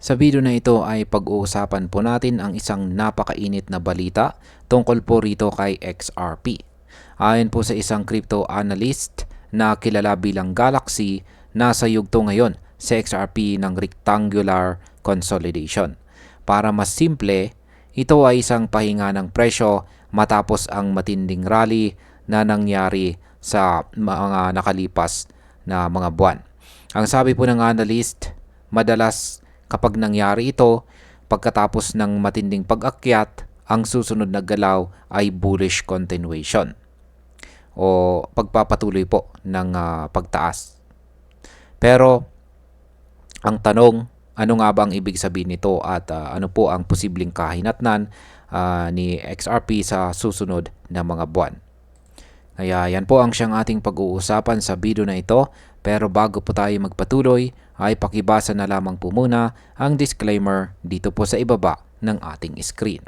Sa video na ito ay pag-uusapan po natin ang isang napakainit na balita tungkol po rito kay XRP. Ayon po sa isang crypto analyst na kilala bilang Galaxy, nasa yugto ngayon sa XRP ng rectangular consolidation. Para mas simple, ito ay isang pahinga ng presyo matapos ang matinding rally na nangyari sa mga nakalipas na mga buwan. Ang sabi po ng analyst, madalas kapag nangyari ito, pagkatapos ng matinding pag-akyat, ang susunod na galaw ay bullish continuation o pagpapatuloy po ng pagtaas. Pero ang tanong, ano nga ba ang ibig sabihin nito at ano po ang posibleng kahinatnan ni XRP sa susunod na mga buwan? Kaya yan po ang siyang ating pag-uusapan sa video na ito. Pero bago po tayo magpatuloy, ay pakibasa na lamang po muna ang disclaimer dito po sa ibaba ng ating screen.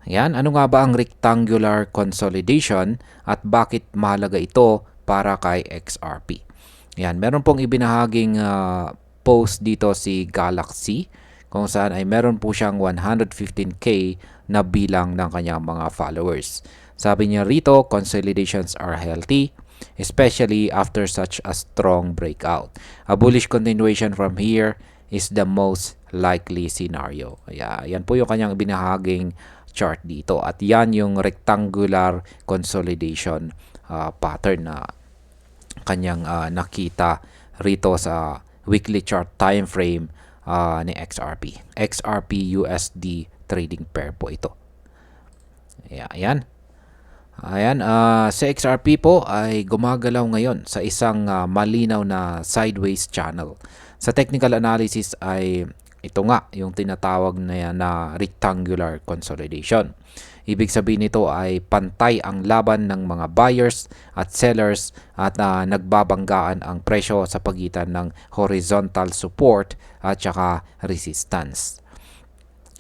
Ayan, ano nga ba ang rectangular consolidation at bakit mahalaga ito para kay XRP? Ayan, meron pong ibinahaging post dito si Galaxy kung saan ay meron po siyang 115k na bilang ng kanyang mga followers. Sabi niya rito, consolidations are healthy, especially after such a strong breakout. A bullish continuation from here is the most likely scenario. Kaya yan po yung kanyang binahaging chart dito. At yan yung rectangular consolidation pattern na kanyang nakita rito sa weekly chart time frame ni XRP. XRP USD trading pair po ito. Ayan. Sa XRP po ay gumagalaw ngayon sa isang malinaw na sideways channel. Sa technical analysis ay ito nga yung tinatawag na rectangular consolidation. Ibig sabihin nito ay pantay ang laban ng mga buyers at sellers at nagbabanggaan ang presyo sa pagitan ng horizontal support at saka resistance.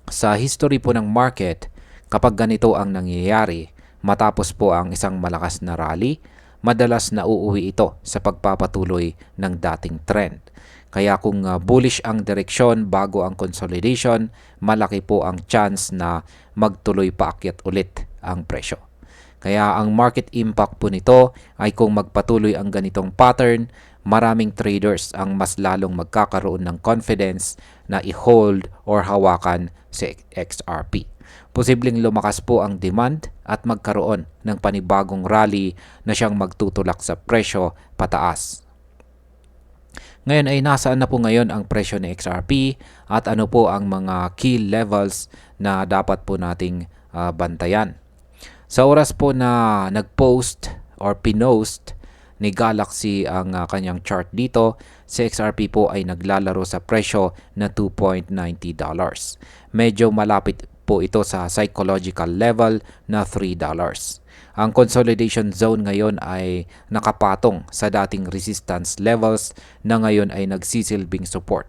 Sa history po ng market, kapag ganito ang nangyayari, matapos po ang isang malakas na rally, madalas nauuwi ito sa pagpapatuloy ng dating trend. Kaya kung bullish ang direksyon bago ang consolidation, malaki po ang chance na magtuloy paakyat ulit ang presyo. Kaya ang market impact po nito ay kung magpatuloy ang ganitong pattern, maraming traders ang mas lalong magkakaroon ng confidence na i-hold or hawakan si XRP. Posibleng lumakas po ang demand at magkaroon ng panibagong rally na siyang magtutulak sa presyo pataas. Ngayon ay nasaan na po ngayon ang presyo ni XRP at ano po ang mga key levels na dapat po nating bantayan. Sa oras po na nag-post or pinost ni Galaxy ang kanyang chart dito, si XRP po ay naglalaro sa presyo na $2.90. Medyo malapit po ito sa psychological level na $3. Ang consolidation zone ngayon ay nakapatong sa dating resistance levels na ngayon ay nagsisilbing support.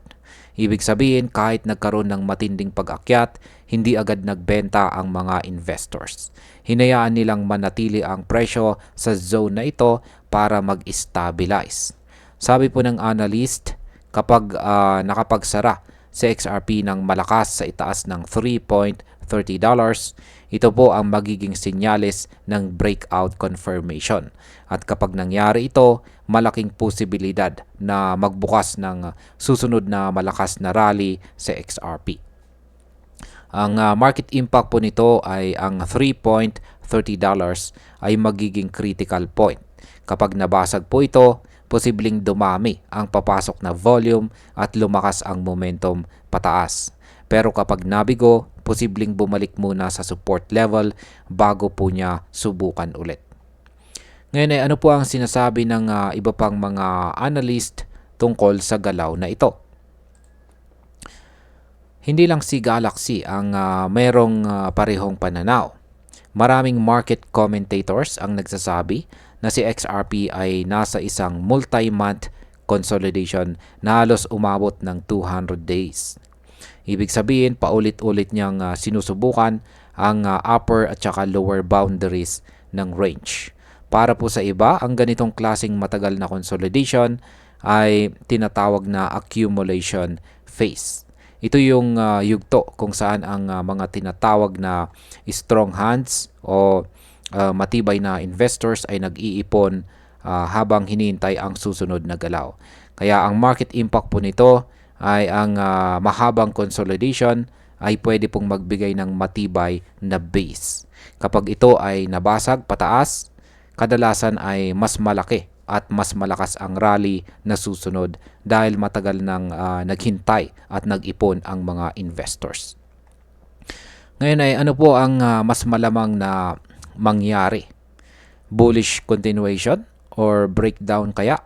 Ibig sabihin, kahit nagkaroon ng matinding pag-akyat, hindi agad nagbenta ang mga investors. Hinayaan nilang manatili ang presyo sa zone na ito para mag-stabilize. Sabi po ng analyst, kapag nakapagsara sa XRP ng malakas sa itaas ng $3.30, ito po ang magiging senyales ng breakout confirmation. At kapag nangyari ito, malaking posibilidad na magbukas ng susunod na malakas na rally sa XRP. Ang market impact po nito ay ang $3.30 ay magiging critical point. Kapag nabasag po ito, posibleng dumami ang papasok na volume at lumakas ang momentum pataas. Pero kapag nabigo, posibleng bumalik muna sa support level bago po niya subukan ulit. Ngayon ay ano po ang sinasabi ng iba pang mga analyst tungkol sa galaw na ito? Hindi lang si Galaxy ang merong parehong pananaw. Maraming market commentators ang nagsasabi na si XRP ay nasa isang multi-month consolidation na halos umabot ng 200 days. Ibig sabihin, paulit-ulit niyang sinusubukan ang upper at saka lower boundaries ng range. Para po sa iba, ang ganitong klaseng matagal na consolidation ay tinatawag na accumulation phase. Ito yung yugto kung saan ang mga tinatawag na strong hands o matibay na investors ay nag-iipon habang hinihintay ang susunod na galaw. Kaya ang market impact po nito ay ang mahabang consolidation ay pwede pong magbigay ng matibay na base. Kapag ito ay nabasag pataas, kadalasan ay mas malaki at mas malakas ang rally na susunod dahil matagal nang naghintay at nag-ipon ang mga investors. Ngayon ay ano po ang mas malamang na mangyari? Bullish continuation or breakdown kaya?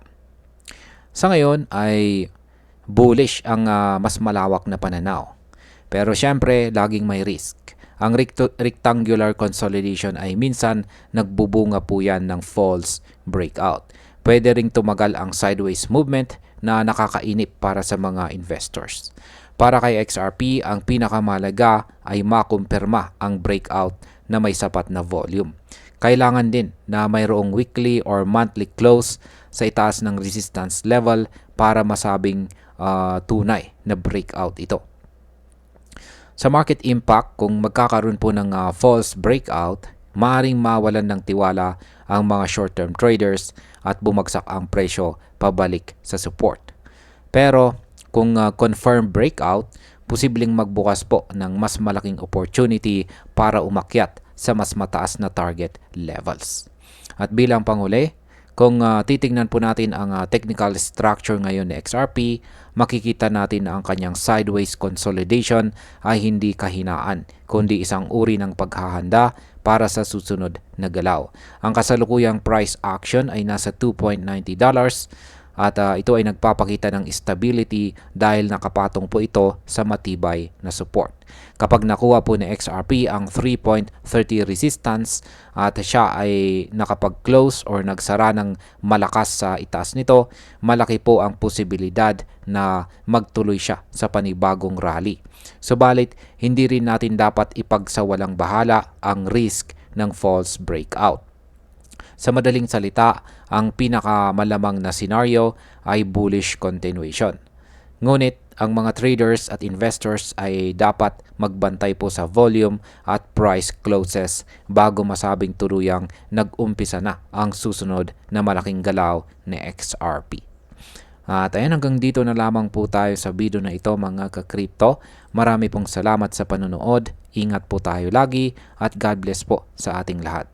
Sa ngayon ay bullish ang mas malawak na pananaw. Pero syempre, laging may risk. Ang rectangular consolidation ay minsan nagbubunga po yan ng false breakout. Pwede ring tumagal ang sideways movement na nakakainip para sa mga investors. Para kay XRP, ang pinakamalaga ay makumpirma ang breakout na may sapat na volume. Kailangan din na mayroong weekly or monthly close sa itaas ng resistance level para masabing tunay na breakout ito. Sa market impact, kung magkakaroon po ng false breakout, maaaring mawalan ng tiwala ang mga short-term traders at bumagsak ang presyo pabalik sa support. Pero kung confirmed breakout, posibleng magbukas po ng mas malaking opportunity para umakyat sa mas mataas na target levels. At bilang panghuli, kung titingnan po natin ang technical structure ngayon ni XRP, makikita natin na ang kanyang sideways consolidation ay hindi kahinaan, kundi isang uri ng paghahanda para sa susunod na galaw. Ang kasalukuyang price action ay nasa $2.90 at ito ay nagpapakita ng stability dahil nakapatong po ito sa matibay na support. Kapag nakuha po ni XRP ang 3.30 resistance at siya ay nakapag-close or nagsara ng malakas sa itaas nito, malaki po ang posibilidad na magtuloy siya sa panibagong rally. Subalit, hindi rin natin dapat ipagsawalang bahala ang risk ng false breakout. Sa madaling salita, ang pinakamalamang na scenario ay bullish continuation. Ngunit, ang mga traders at investors ay dapat magbantay po sa volume at price closes bago masabing tuluyang nag-umpisa na ang susunod na malaking galaw ni XRP. At ayan, hanggang dito na lamang po tayo sa video na ito mga ka-crypto. Marami pong salamat sa panonood. Ingat po tayo lagi at God bless po sa ating lahat.